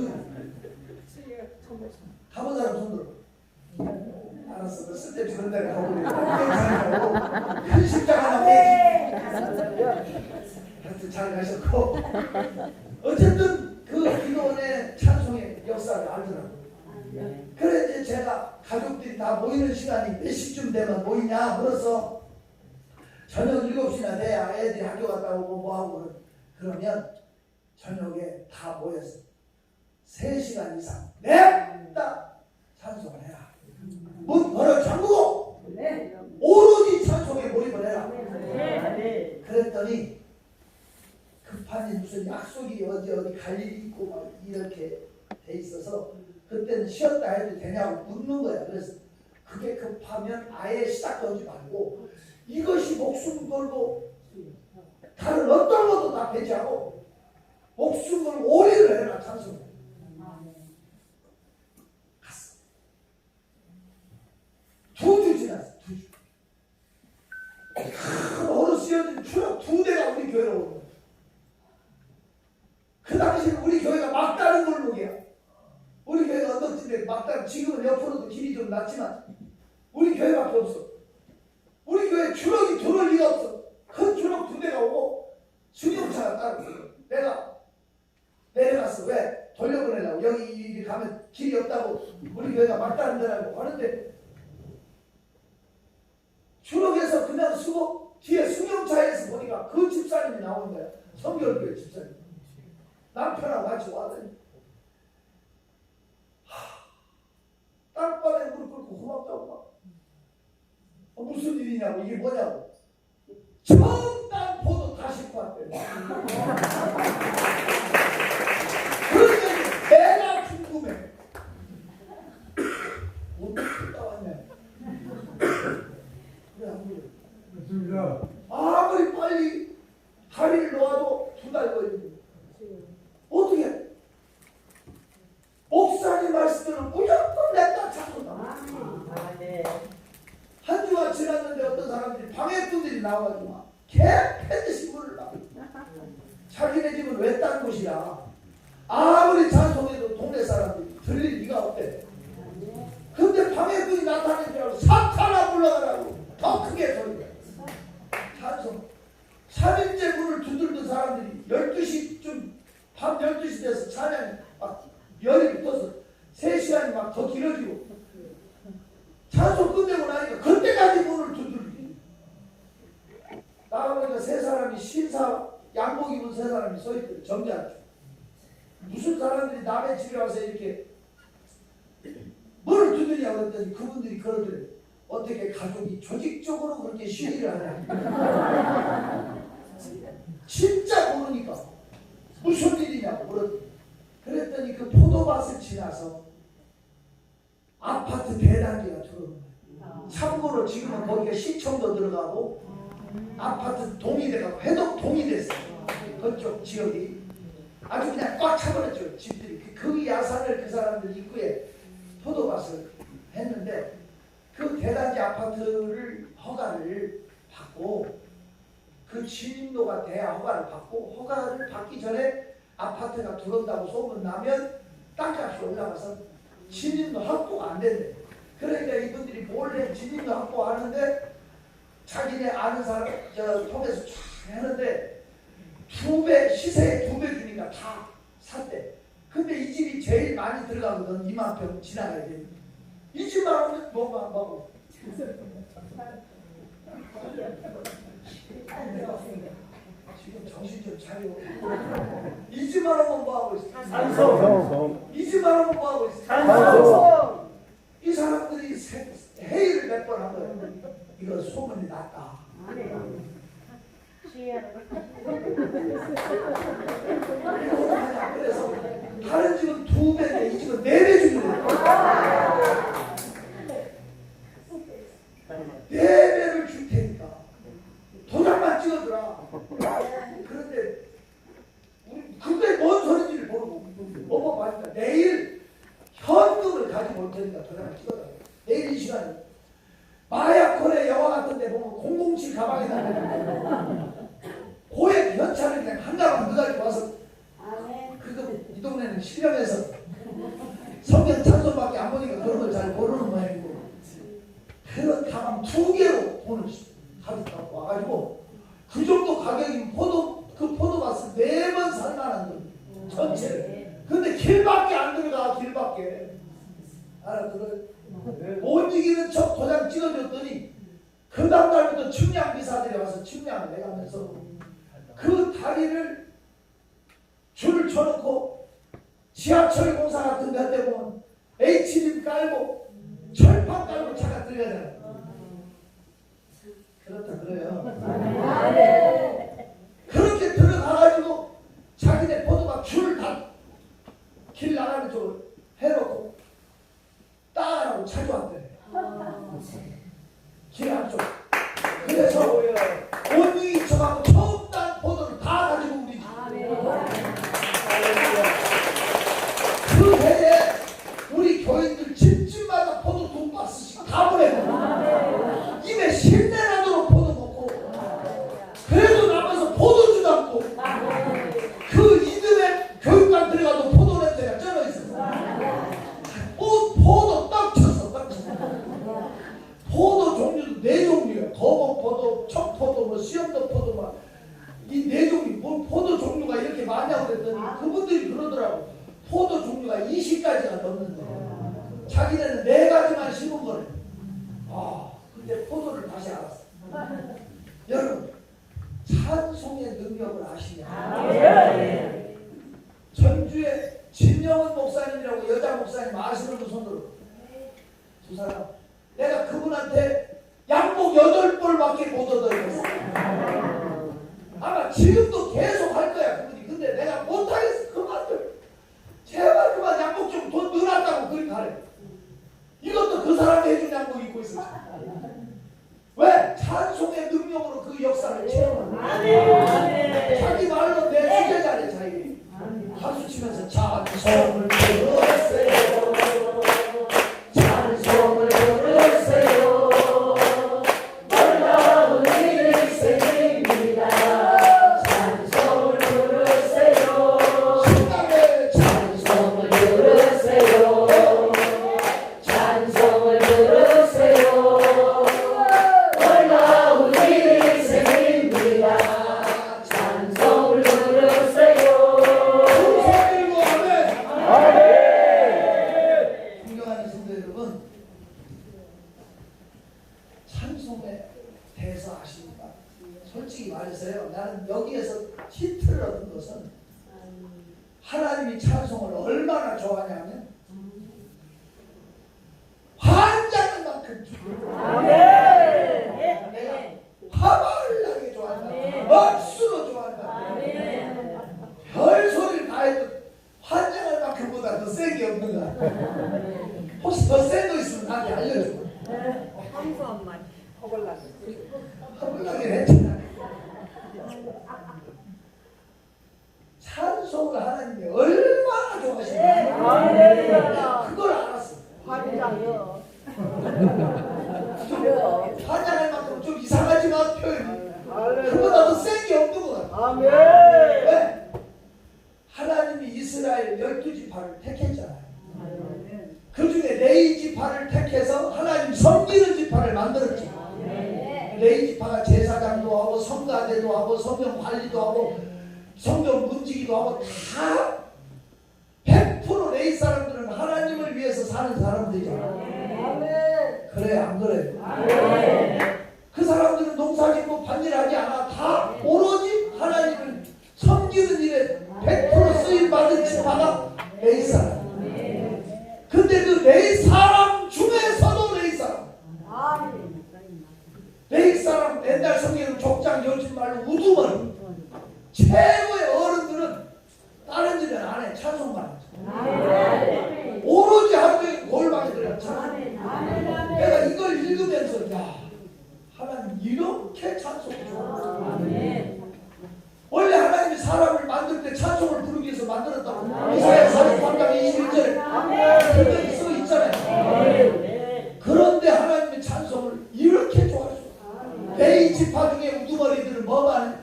가본 사람 손들어. 알았어. 쓸데없이 그런 데를 가버려. 현실장 하나 해. 하여튼 잘 가셨고 어쨌든 그 기도원의 찬송의 역사를 알더라고요. 그래 이제 제가 가족들이 다 모이는 시간이 몇 시쯤 되면 모이냐 물어서 저녁 7시나 돼야 애들이 학교 갔다 오고 뭐하고 그러면 저녁에 다 모여서 3시간 이상 냅다 찬송을 해라. 문 걸어 잠그고 오로지 찬송에 몰입을 해라. 그랬더니 급하니 무슨 약속이 어디 갈 일이 있고 막 이렇게 돼 있어서 그때는 쉬었다 해도 되냐고 묻는 거야. 그래서 그게 급하면 아예 시작하지 말고 이것이 목숨 걸고 다른 어떤 것도 다 배제하고 목숨을 오리를 해라 찬송. 갔어. 2주 지났어. 2주. 큰 어르신들 추락 2대가 우리 교회로 오는 거야. 그 당시에 우리 교회가 막다른 골목이야. 우리 교회가 어떤 집에 막다른, 지금은 옆으로도 길이 좀 낮지만 우리 교회밖에 없어. 우리 교회 주럭이 들어올 리가 없어. 큰 주럭 2대가 오고 승용차가 따로 있어. 내가 내려갔어. 왜? 돌려보내려고. 여기 가면 길이 없다고 우리 교회가 막다른 데라고 하는데 주럭에서 그냥 쓰고 뒤에 승용차에서 보니까 그 집사님이 나오는 거야. 성결교회 집사님. 남편하고 같이 와더니 땅바닥에 무릎 꿇고 고맙다고 막 무슨 일이냐고 이게 뭐냐고 처음 포도 다시 싣고 왔대. 그러니까 내가 궁금해. 어떻게 따왔냐. 그래 아무리 빨리 다리를 놓아도 2달 걸리고 어떻게 해? 목사님 말씀대로 무조건 냅다 찾고 나와. 한 주가 지났는데 어떤 사람들이 방해꾼들이 나와가지고 막 개패듯이 물을 나. 자기네 집은 외딴 곳이야. 아무리 찬송해도 동네 사람들이 들릴 리가 없대. 근데 방해꾼이 나타낸 줄 알고 사탄아 불러가라고 더 크게 소리해. 찬송 3일째 문을 두들던 사람들이 12시쯤 밤 12시 돼서 찬양이 막 열이 붙어서 3시간이 막 더 길어지고 찬송 끝내고 나니까 그때까지 문을 두들기. 나가보니까 3사람이 신사 양복 입은 3사람이 서있더래. 점잖죠. 무슨 사람들이 남의 집에 와서 이렇게 문을 두드리냐고 그랬더니 그분들이 그러더래. 어떻게 가족이 조직적으로 그렇게 시위를 하냐. 진짜 모르니까 무슨 일이냐고 그랬더니 그 포도밭을 지나서 아파트 대단지가 들어오는 거예요. 참고로 지금은 거기가 시청도 들어가고 아파트 동의돼가고 해독동이 됐어요. 그쪽 지역이 아주 그냥 꽉 차버렸죠. 집들이. 그 야산을 그 사람들 입구에 포도밭을 했는데 그 대단지 아파트를 허가를 받고 그 진입로가 돼야 허가를 받고 허가를 받기 전에 아파트가 들어온다고 소문 나면 땅값이 올라가서 진입로 확보가 안 된대. 그러니까 이분들이 몰래 진입로 확보하는데 자기네 아는 사람 통해서 쫙 넌 2만 평 지나가야 돼. 이 집만 오면 뭐만 먹어. 지금 정신 좀 차려. 이 집만 오면 뭐 하고 있어? 찬송. 이 집만 오면 뭐 하고 있어? 찬송. 이 사람들이 회의를 몇 번 한 거예요. 이거 소문이 났다. 그래서 다른 집은 2배인데 이 집은 4배 주기로 4배를 줄 테니까 도장만 찍어주라. 그런데 우리 그게 뭔 소리인지를 모르고 어머니까 내일 현금을 가지고 올 테니까 도장을 찍어달라. 내일 이 시간에 마약 거래 영화 같은 데 보면 007 가방에 담는 고액 현찰을 그냥 한 가방 넣어가지고 와서 그거 이 동네는 신령해서 성경 찬송밖에 안 보니까 그런 걸 잘 모르는 모양이고 그런 가방 2개로 돈을 가져다 와가지고 그 정도 가격이면 그 포도밭을 4번 살만한 돈 전체를. 근데 길밖에 안 들어가. 길밖에 알아들어요? 못 이기는 척 도장 찍어줬더니 그 다음날부터 측량 기사들이 와서 측량을 해가면서 그 다리를 줄을 쳐놓고 지하철 공사 같은 데 할 때 보면 H림 깔고 철판 깔고 차가 들어가잖아요. 그렇다 그래요. 그렇게 들어가가지고 자기네 포도가 줄 다 길 나가는 쪽을 해놓고 따라하고 찾아왔대. 길 안쪽. 그래서 온유이 쳐갖고 처음 딴 포도를 다 가지고 우리 집. 그 해에 우리 교인들 집집마다 포도 2박스씩 다 보내고 입에 신내나도록 포도 먹고 그래도 남아서 포도주도 않고 그 이듬해 교육관 들어가도 포도 냄새가 쩔어있어. 포도 떡 쳤어. 떡 쳤어. 포도 종류도 4종류예요. 거목포도, 척포도, 뭐 시험도포도 막 이 4종류. 뭐 포도 종류가 이렇게 많냐고 그랬더니 그분들이 그러더라고. 포도 종류가 20가지가 넘는데 자기네는 4가지만 심은 거래. 아, 근데 포도를 다시 알았어. 여러분, 찬송의 능력을 아시냐? 전주에 진영은 목사님이라고 여자 목사님 아시는 분 손으로. 2사람. 내가 그분한테 양복 8벌밖에 못 얻어냈어. 아마 지금도 계속 할 거야 그분이. 근데 내가 못하겠어. 그만들. 제발 그만 양복 좀 돈 늘었다고 그렇게 하래. 이것도 그 사람이 해준 양복 입고 있어. 왜? 찬송의 능력으로 그 역사를 체험하는. 자기 말로 내 주제자래 자기. 박수 치면서 찬송을 부르세요. 찬송을 부르세요. 놀라운 일이 생깁니다. 찬송을 부르세요. 신나게 찬송을 부르세요. 찬송을 부르세요. 놀라운 일이 생깁니다. 찬송을 부르세요. 소리로 아멘. 아멘. 존경하는 성도 여러분, 찬송에 대해서 아십니까? 솔직히 말해서요, 나는 여기에서 힌트를 얻은 것은 하나님이 찬송을 얼마나 좋아하냐면 환장한 만큼 좋아해요. 내가 화를 나게 좋아한다. 억수로 좋아한다. 별 소리를 다 해도 환장할 만큼보다 더 센 게 없는가? 혹시 더 센 거 있으면 나한테 알려줘. 황소한 말. 허물나게 했잖아. 찬송을 하나님이 얼마나 좋아하시는가 그걸 알았어. 화리장이요. 환장할 만큼 좀 이상하지만 표현이 그보다 더 센 게 없는 것 같아. 아멘. 왜? 하나님이 이스라엘 12지파를 택했잖아요. 그 중에 레위 지파를 택해서 하나님 섬기는 지파를 만들었지. 레위 지파가 제사장도 하고 성가대도 하고 성경 관리도 하고 성경 문지기도 하고 다 100% 레위 사람들은 하나님을 위해서 사는 사람들이잖아. 아멘. 그래 안 그래? 그 사람들은 농사짓고 반일하지 않아. 다 오로지 하나님을 섬기는 일에 100% 쓰임 받은 지파가 레위 사람. 근데 그 레위 사람 중에서도 레위 사람. 레위 사람 옛날 성경은 족장 여친 말로 우두머리. 최고의 어른들은 다른 집은 안 해. 찬송만 해. 오로지 하루 종일 골방에 들어가 찬송. 내가 이걸 읽으면서 야 하나님 이렇게 찬송을 좋아. 원래 하나님이 사람을 만들 때 찬송을 부르기 위해서 만들었다고 이사야 43장 21절에 그렇게 써 있잖아요. 그런데 하나님의 찬송을 이렇게 좋아하셨어. 레위 지파 중에 우두머리들은 뭐만 해?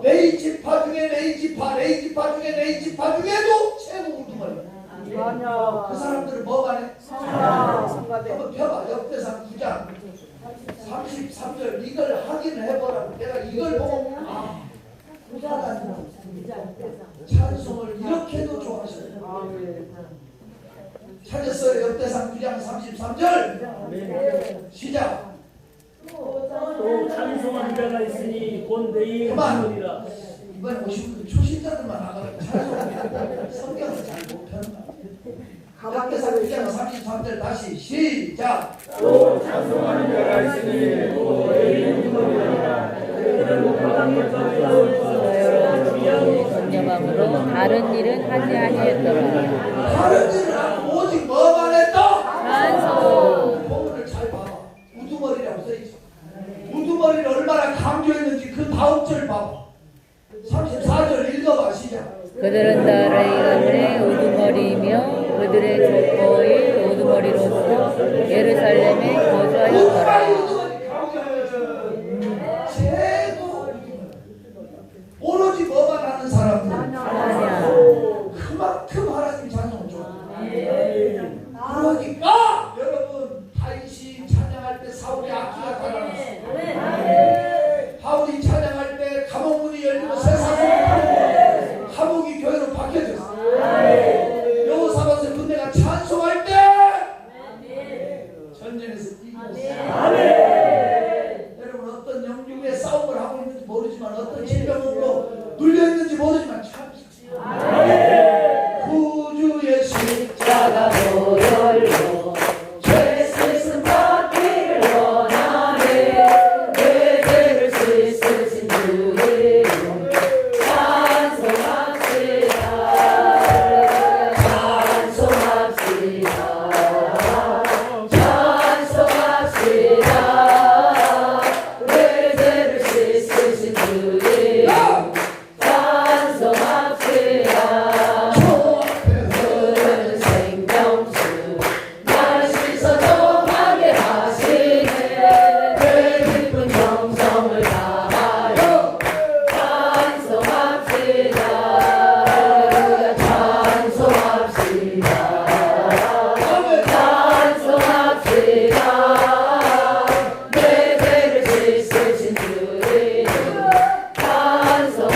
레위 지파 중에 레위 지파 중에 레위 지파 중에도 최고 우두머리. 그 사람들은 뭐만 해? 한번 펴봐. 역대상 9장 33절 이걸 확인을 해보라. 내가 이걸 보고 하나님 찬송을 이렇게도 좋아하셔요. 찾았어요. 역대상 9장 33절 시작. 또 찬송한 자가 있으니 곧 내일 그만. 주리라. 이번에 오신 분들 초신자들만 하거든. 찬송을 성경을 잘 못 펴는 역대상 9장 33절 다시 시작. 또 찬송하는 자가 있으니 또 내일 주리라. 전념함으로 다른 일은 하지 아니했더라. 다른 일은 안 하고 오직 뭐만 했다? 찬송. 본문을 잘 봐봐. 우두머리라고 써있어. 우두머리를 얼마나 강조했는지 그 다음 절 봐봐. 34절 읽어봐. 시작. 그들은 다 레위 가문의 우두머리이며 그들의 족보의 우두머리로서 예루살렘에 거주하였더라. 우두머리 강조하면서 최고 우두머리. 오로지 뭐만 하는 사람들. 그만큼 하나님 찬송을 좋아해요. 그러니까 여러분 다윗이 찬양할 때 사울의 악기가 달아났어요. 바울이 찬양할 때 감옥문이 열리고 세상으로 감옥이 교회로 바뀌어졌어요. 여호사밧의 군대가 찬송할 때 전쟁에서 이겼어요. 여러분 어떤 영육의 싸움을 하고 있는지 모르지만 어떤 질병으로 눌려있는지 모르지만 참으십시오. 구주의 십자가 보혈로 죄 씻음 받기를 원하네. 내 죄를 씻으신 주의 이름 찬송합시다. 찬송합시다. 내 죄를 씻으신 주의 이름 찬송합시다. 그는 생명수 날 씻어 정하게 하시네. 내 깊은 정성을 다하여 찬송합시다. 찬송합시다. 찬송합시다. 내 죄를 씻으신 주의 이름 찬송합시다.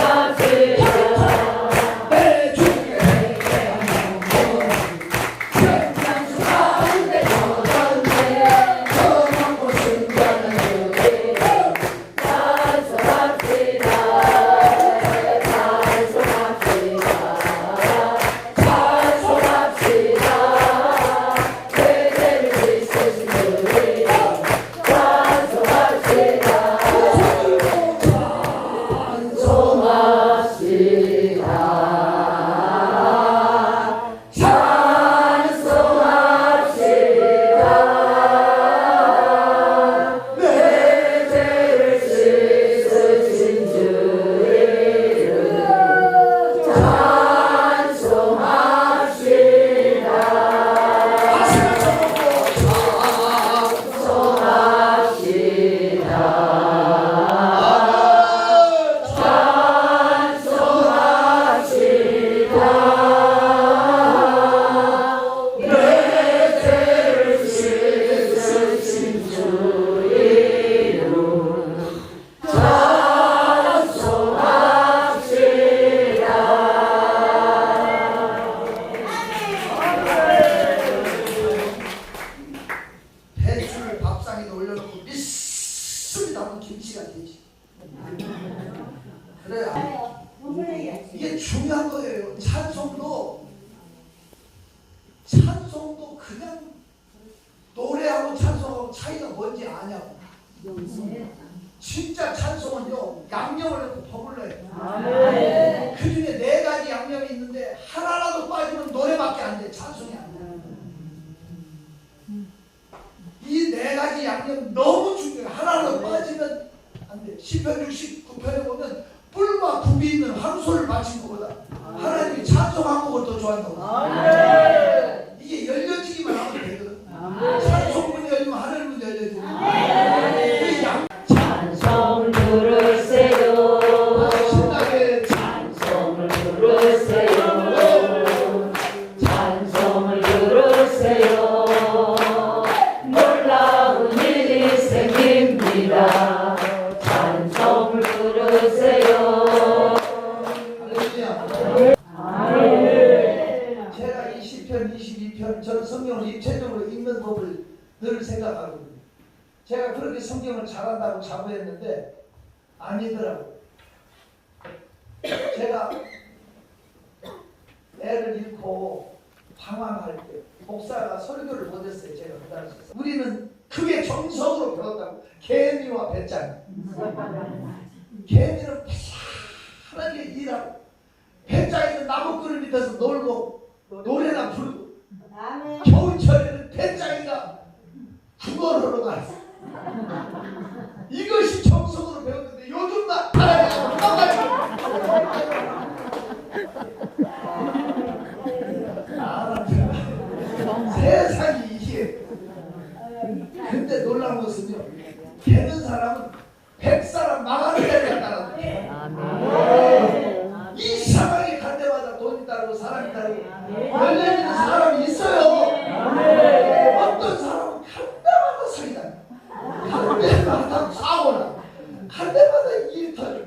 그래야 이게 중요한 거예요. 찬송도 그냥 노래하고 찬송하고 차이가 뭔지 아냐고. 진짜 찬송은요 양념을 넣고 버물러요. 그 중에 4가지 양념이 있는데 하나라도 빠지면 노래밖에 안 돼. 찬송이 안 돼. 이 4가지 양념 너무 중요해. 하나라도 빠지면 안 돼. 시편 69편에 보면 뿔과 굽이 있는 황소를 바친 것보다 하나님이 찬송한 곡을 더 좋아한다고. 이게 열려지기만 하면 되거든. 찬송문이 열리면 하늘문이 열려지고. 찬송을 부르세요. 신나게 찬송을 부르세요. 찬송을 부르세요. 놀라운 일이 생깁니다. 찬송을 부르세요. 할렐루야. 제가 이 시편 22편 저는 성경을 입체적으로 읽는 법을 늘 생각하거든요. 제가 그렇게 성경을 잘한다고 자부했는데 아니더라고요. 제가 애를 잃고 방황할 때 목사가 설교를 못했어요. 제가 그 당시에. 우리는 크게 정석으로 배웠다고. 개미와 배짱이. 개미는 편하게 일하고 배짱이는 나무꾼을 밑에서 놀고 노래나 부르고 겨울철에는 배짱이가 국어로로 갔어. 이것이 정석으로 배웠는데 요즘 나 세상이 이게. 근데 놀라운 것은요 되는 사람은 100사람 망하는 자리가 따라 이상하게 갈 때마다 돈이 따르고 사람이 따르고 열려있는 사람이 있어요. 어떤 사람은 갈 때마다 사기다. 갈 때마다 사고나 갈 때마다 일 터져.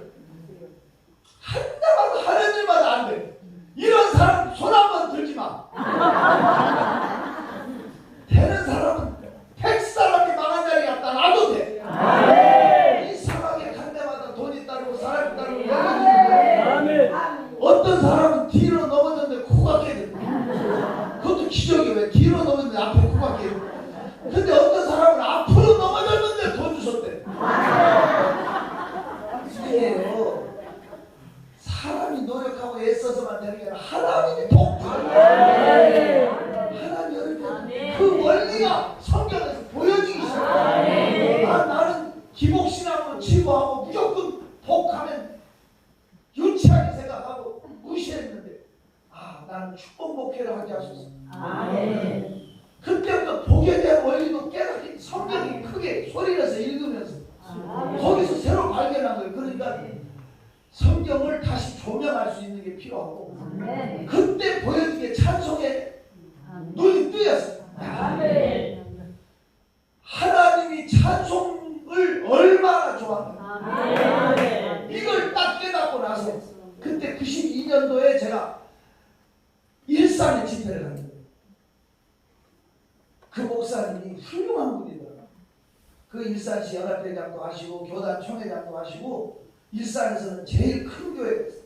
갈 때마다 하는 일마다 안 돼. 이런 사람 손 한번 들지 마. 되는 사람은 100사람이 망한 자리 갖다 놔도 돼. 이상하게 갈 때마다 돈이 따르고 사람이 따르고 열려지는데 어떤 사람은 뒤로 넘어졌는데 코가 깨져. 그것도 기적이에요. 왜 뒤로 넘어졌는데 앞에 코가 깨져. 근데 어떤 사람은 앞으로 넘어졌는데 돈 주셨대. 이게요 사람이 노력하고 애써서만 되는 게 아니라 하나님이 복주하는 하나님 여러분 그 원리가 성경에서 보여지기 시작해요. 나는 기복신앙으로 치부하고 무조건 복하면 유치하게 생각하고 무시했는데 나는 축복 목회를 하게 하소서. 그때부터 복에 대한 원리도 깨닫기 성경이 크게 소리내서 읽으면서 거기서 새로 발견한 거예요. 그러니까 성경을 다시 조명할 수 있는 게 필요하고 그때 보여준 게 찬송에 눈이 뜨였어요. 하나님이 찬송을 얼마나 좋아하는가. 이걸 딱 깨닫고 나서 그때 92년도에 제가 일산에 집회를 한 거예요. 그 목사님이 훌륭한 분이더라고요. 그 일산시 연합회장도 하시고 교단 총회장도 하시고 일산에서는 제일 큰 교회였어요.